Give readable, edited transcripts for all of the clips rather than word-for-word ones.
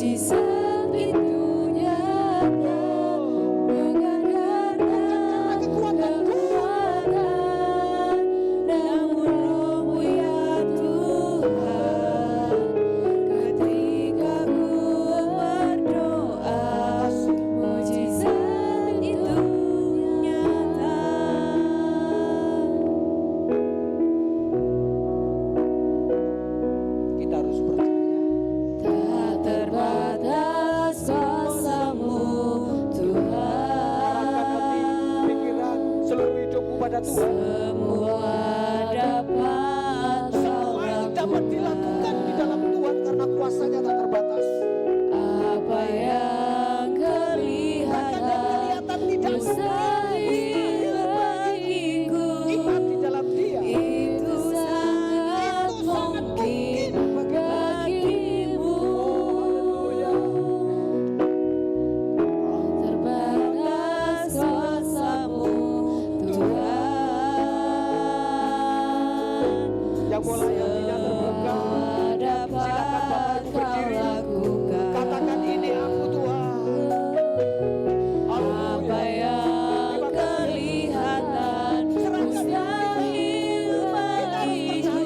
mujizat itu nyata, bukan karena kekuatan, namun Roh-Mu ya Tuhan. Ketika ku berdoa, mujizat itu nyata. Kita harus percaya. Tak terbatas kuasa-Mu Arahkan hati, Tuhan, pikiran, seluruh hidupmu pada Tuhan. semua dapat Kau Semua yang dapat dilakukan di dalam Tuhan karena kuasanya tak terbatas. apa yang kelihatan mustahil bagiku, Iman di dalam Dia. itu sangat mungkin bagimu. Terbatas kuasa-Mu Tuhan, Yang mulai hatinya terbuka, silakan Bapak Ibu berdiri. Katakan, ini aku Tuhan. Apa Haleluya. yang kelihatan mustahil bagiku,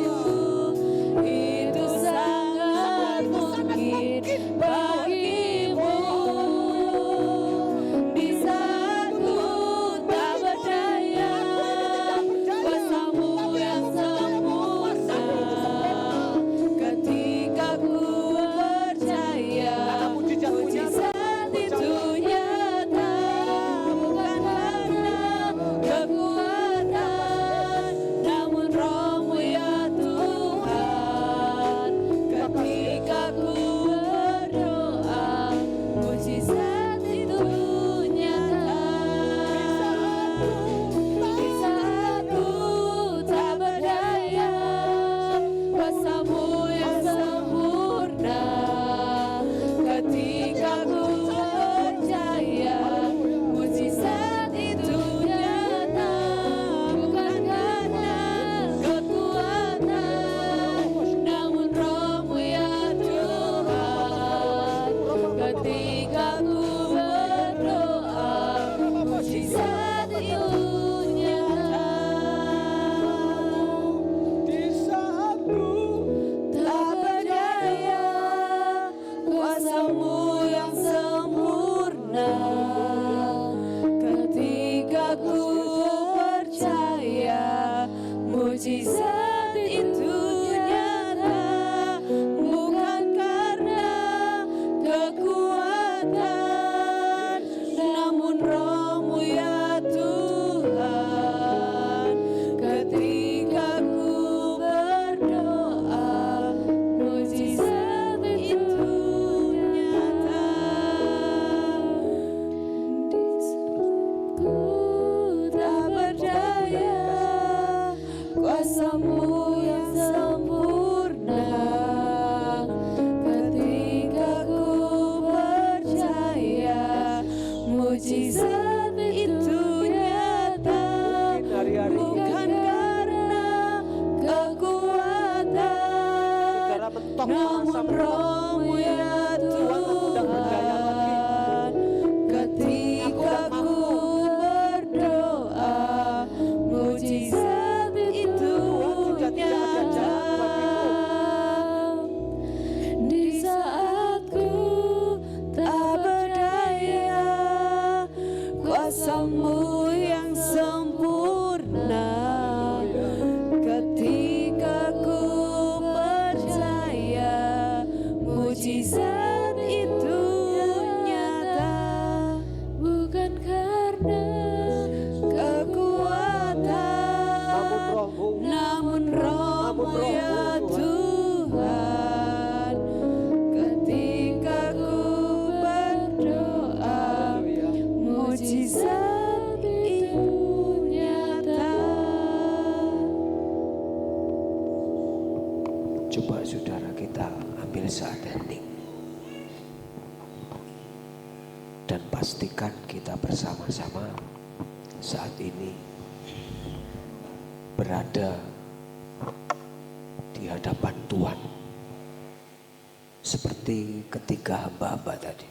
itu sangat mungkin bagimu. Di saat ku tak berdaya, kuasa-Mu yang sempurna. Ketika ku percaya, mujizat itu nyata, bukan karena kekuatan, namun Roh-Mu ya Tuhan. Ketika ku berdoa, mujizat itu nyata. Di saat ku tak berdaya, kuasa-Mu yang sempurna. Ketika ku percaya, mujizat itu nyata, bukan karena kekuatan, namun Roh-Mu ya Tuhan. Ketika ku berdoa, mujizat itu nyata. Di saat ku Tak berdaya, kuasa-Mu yang sempurna. Ketika ku percaya, mujizat itu nyata, bukan karena kekuatan, namun Roh-Mu ya Tuhan. Ketika ku berdoa, mujizat itu nyata. Ku tak berdaya, kuasa-Mu yang sempurna. Ketika ku percaya, mujizat itu nyata, bukan karena kekuatan, Saudara mentok namun merasa mentok. Roh-Mu ya Tuhan. Ketika ku berdoa, mujizat itu nyata. Di saat ku tak berdaya, kuasa-Mu yang sempurna. Ketika ku percaya, mujizat itu nyata, bukan karena kekuatan, namun Roh-Mu ya Tuhan. Ketika ku berdoa, mujizat itu nyata. Coba saudara kita ambil saat hening dan pastikan kita bersama-sama saat ini berada di hadapan Tuhan seperti seperti ketiga hamba-hamba tadi.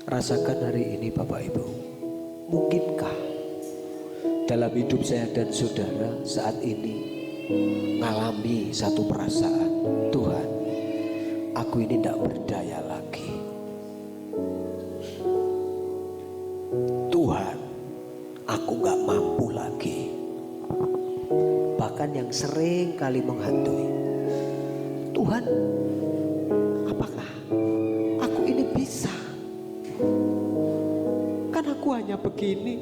Rasakan hari ini Bapak Ibu, mungkinkah dalam hidup saya dan saudara saat ini mengalami satu perasaan, Tuhan, aku ini tidak berdaya lagi. Tuhan, aku gak mampu lagi. Bahkan yang sering kali menghantui, Tuhan, apakah aku ini bisa? Kan aku hanya begini.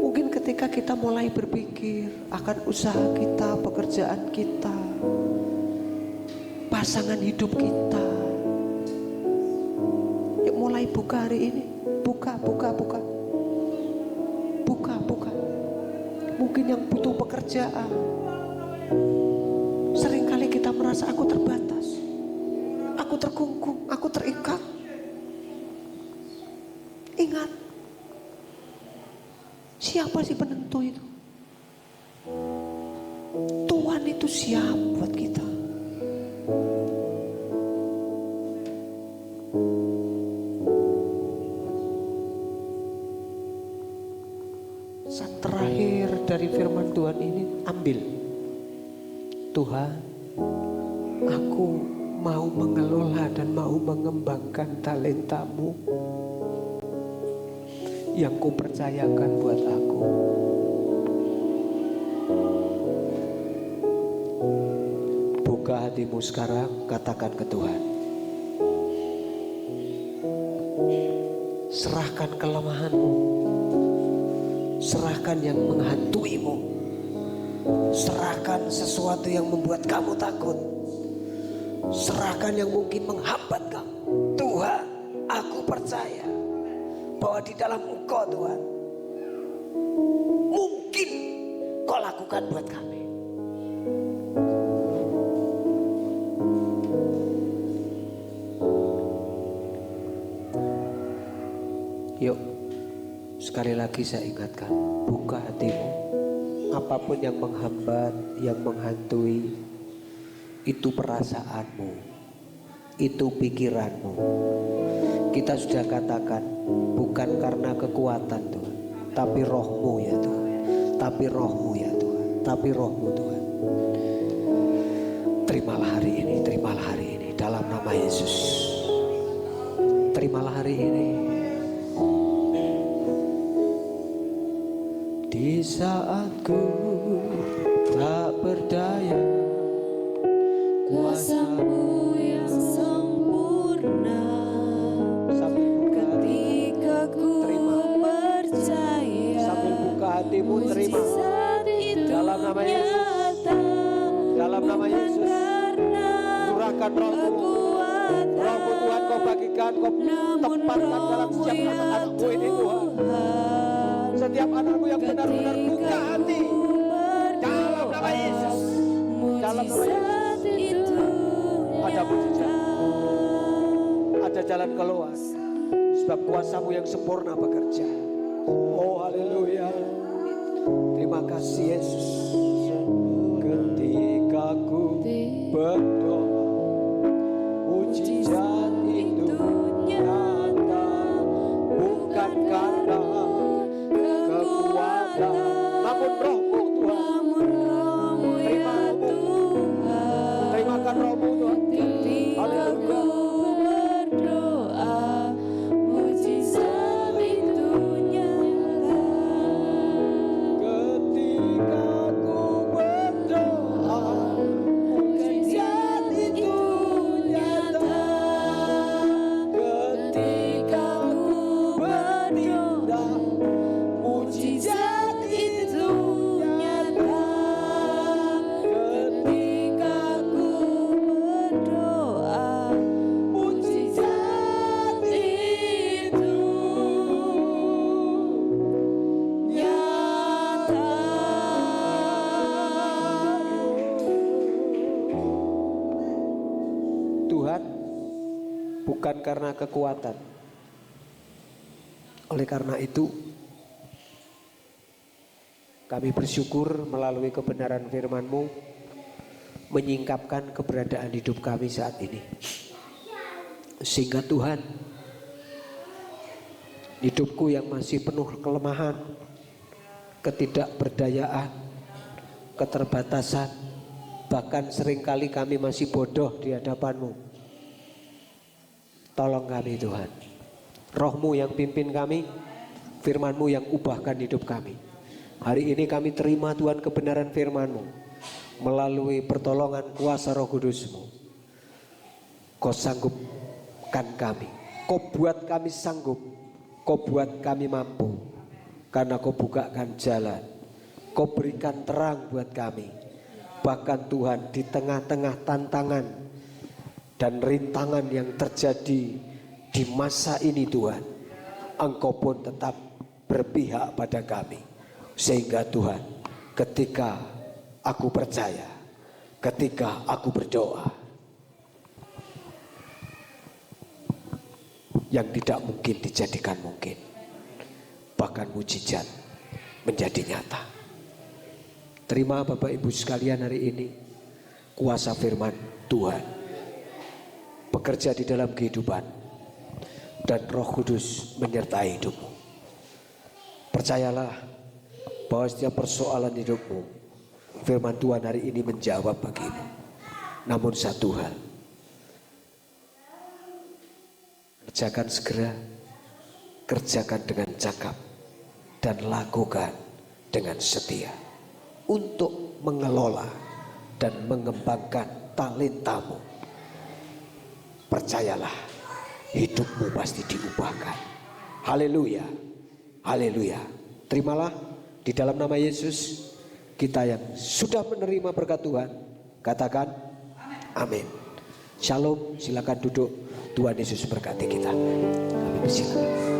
Mungkin ketika kita mulai berpikir akan usaha kita, pekerjaan kita, pasangan hidup kita, yuk mulai buka hari ini. Buka. Mungkin yang butuh pekerjaan, seringkali kita merasa aku terbatas, aku terkungkung, aku terikat. Ingat, siapa sih penentu itu? Tuhan itu siap buat kita. Saat terakhir dari firman Tuhan ini, ambil. Tuhan, aku mau mengelola dan mau mengembangkan talentamu yang ku percayakan buat aku. Buka hatimu sekarang, katakan ke Tuhan. Serahkan kelemahanmu, serahkan yang menghantuimu, serahkan sesuatu yang membuat kamu takut, serahkan yang mungkin menghambat kamu. Tuhan, aku percaya bahwa di dalam Engkau Tuhan, mungkin Kau lakukan buat kami. Yuk, sekali lagi saya ingatkan, buka hatimu. Apapun yang menghambat, yang menghantui, itu perasaanmu, itu pikiranmu. Kita sudah katakan, bukan karena kekuatan Tuhan, tapi rohmu ya Tuhan, tapi rohmu ya Tuhan, tapi rohmu Tuhan. Terimalah hari ini dalam nama Yesus. Terimalah hari ini. Di saat ku tak berdaya, Kuasamu yang sempurna, ketika ku percaya, sambil buka hatimu, terima mujizat itu dalam nama Yesus. nyata, Dalam nama bukan Yesus, karena curahkan rohmu. Rohmu Tuhan Kau bagikan, Kau tempatkan dalam setiap anak-anakmu ini Tuhan. Setiap anakmu yang benar-benar buka hati, dalam nama Yesus. Dalam nama Yesus, ada mujizat, ada jalan keluar, sebab kuasamu yang sempurna bekerja. Oh haleluya, terima kasih Yesus. Ketika ku berdoa, mujizat itu nyata, bukan karena kekuatan, namun rohmu Tuhan. Terima Tuhan, terimakan rohmu Tuhan. Haleluya. berdoa, mujizat itu nyata. Ketika ku berdoa, mujizat itu nyata. Ketika ku berdoa, mujizat itu nyata. Ketika ku berdoa, mujizat itu nyata. Tuhan, bukan karena kekuatan, Oleh karena itu, kami bersyukur melalui kebenaran firman-Mu menyingkapkan keberadaan hidup kami saat ini. Sehingga Tuhan, hidupku yang masih penuh kelemahan, ketidakberdayaan, keterbatasan, bahkan seringkali kami masih bodoh di hadapan-Mu. Tolong kami Tuhan, Roh-Mu yang pimpin kami, firman-Mu yang ubahkan hidup kami. Hari ini kami terima Tuhan kebenaran firman-Mu melalui pertolongan kuasa Roh Kudus-Mu. Kau sanggupkan kami, Kau buat kami sanggup, Kau buat kami mampu, karena Kau bukakan jalan, Kau berikan terang buat kami. Bahkan Tuhan, di tengah-tengah tantangan dan rintangan yang terjadi di masa ini Tuhan, Engkau pun tetap berpihak pada kami. Sehingga Tuhan, ketika aku percaya, ketika aku berdoa, yang tidak mungkin dijadikan mungkin, bahkan mujizat menjadi nyata. Terima Bapak Ibu sekalian hari ini, kuasa firman Tuhan bekerja di dalam kehidupan, dan Roh Kudus menyertai hidupmu. Percayalah bahwa setiap persoalan hidupmu, firman Tuhan hari ini menjawab bagimu. Namun satu hal, kerjakan segera, kerjakan dengan cakap, dan lakukan dengan setia untuk mengelola dan mengembangkan talentamu. Percayalah, hidupmu pasti diubahkan. Haleluya, haleluya. Terimalah di dalam nama Yesus. Kita yang sudah menerima berkat Tuhan, katakan amin. Shalom, silakan duduk. Tuhan Yesus berkati kita. Kami bersilakan.